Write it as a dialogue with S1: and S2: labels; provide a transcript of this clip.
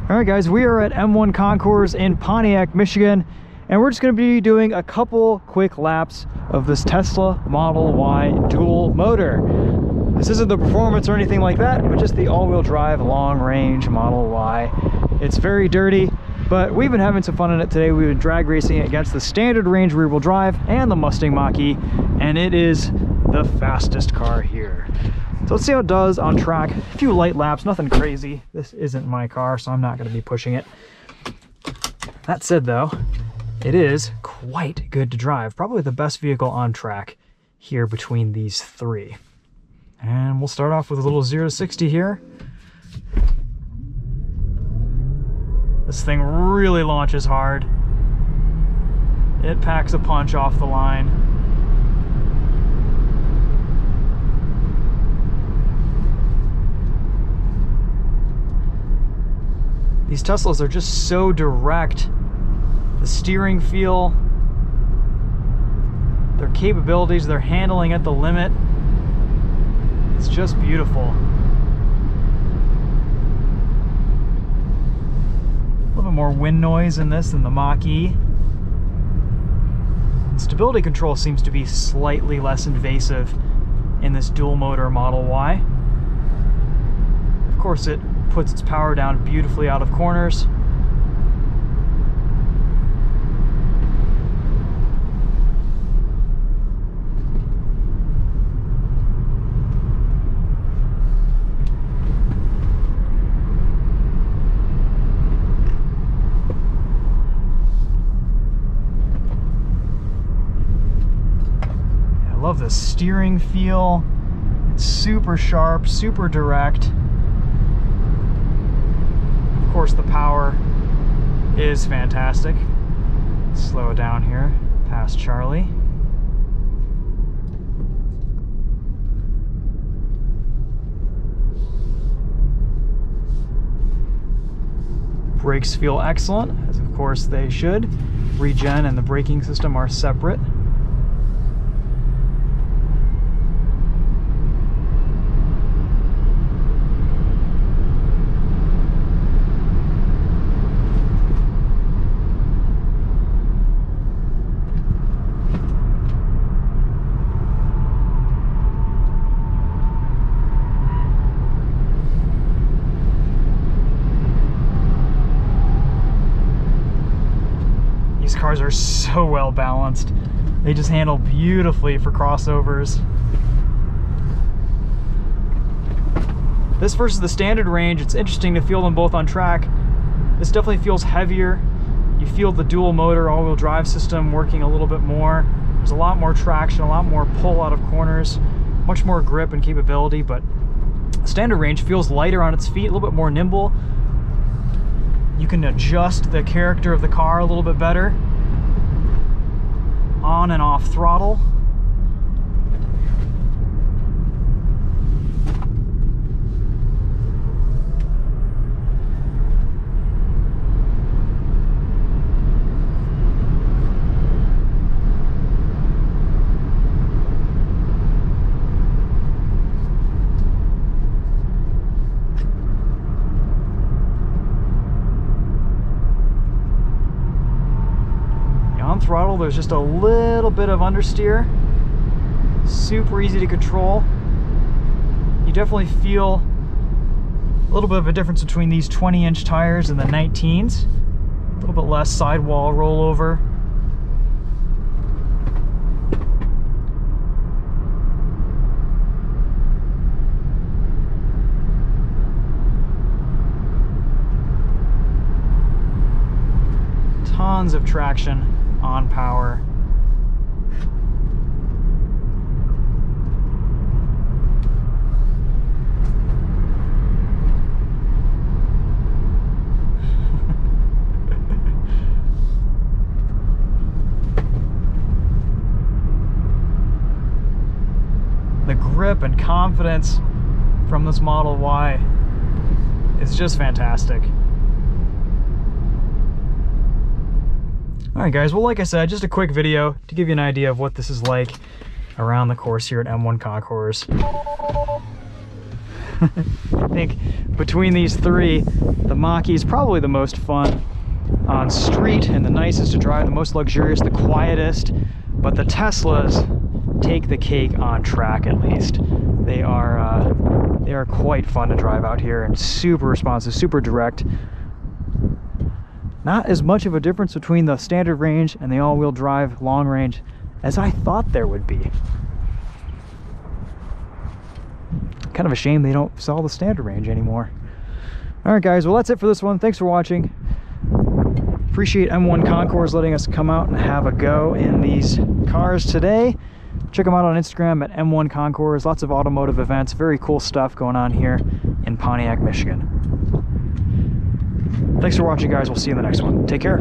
S1: All right, guys, we are at M1 Concours in Pontiac, Michigan, and we're just going to be doing a couple quick laps of this Tesla Model Y dual motor. This isn't the performance or anything like that, but just the all-wheel drive long-range Model Y. It's very dirty, but we've been having some fun in it today. We've been drag racing it against the standard range rear-wheel drive and the Mustang Mach-E, and it is the fastest car here. So let's see how it does on track. A few light laps, nothing crazy. This isn't my car, so I'm not going to be pushing it. That said, though, it is quite good to drive. Probably the best vehicle on track here between these three. And we'll start off with a little 0 to 60 here. This thing really launches hard. It packs a punch off the line. These Teslas are just so direct. The steering feel, their capabilities, their handling at the limit. It's just beautiful. A little bit more wind noise in this than the Mach-E. And stability control seems to be slightly less invasive in this dual motor Model Y. Of course, it puts its power down beautifully out of corners. I love the steering feel. It's super sharp, super direct. Of course, the power is fantastic. Slow it down here, past Charlie. Brakes feel excellent, as of course they should. Regen and the braking system are separate. These cars are so well balanced. They just handle beautifully for crossovers. This versus the standard range, it's interesting to feel them both on track. This definitely feels heavier. You feel the dual motor all-wheel drive system working a little bit more. There's a lot more traction, a lot more pull out of corners, much more grip and capability, but standard range feels lighter on its feet, a little bit more nimble. You can adjust the character of the car a little bit better. On and off throttle. On throttle, there's just a little bit of understeer. Super easy to control. You definitely feel a little bit of a difference between these 20-inch tires and the 19s. A little bit less sidewall rollover. Tons of traction on power. The grip and confidence from this Model Y is just fantastic. Alright guys, well like I said, just a quick video to give you an idea of what this is like around the course here at M1 Concours. I think between these three, the Mach-E is probably the most fun on street and the nicest to drive, the most luxurious, the quietest, but the Teslas take the cake on track. At least they are quite fun to drive out here and super responsive, super direct. Not as much of a difference between the standard range and the all-wheel drive long range as I thought there would be. Kind of a shame they don't sell the standard range anymore. All right, guys, well, that's it for this one. Thanks for watching. Appreciate M1 Concours letting us come out and have a go in these cars today. Check them out on Instagram at M1 Concours. Lots of automotive events, very cool stuff going on here in Pontiac, Michigan. Thanks for watching, guys. We'll see you in the next one. Take care.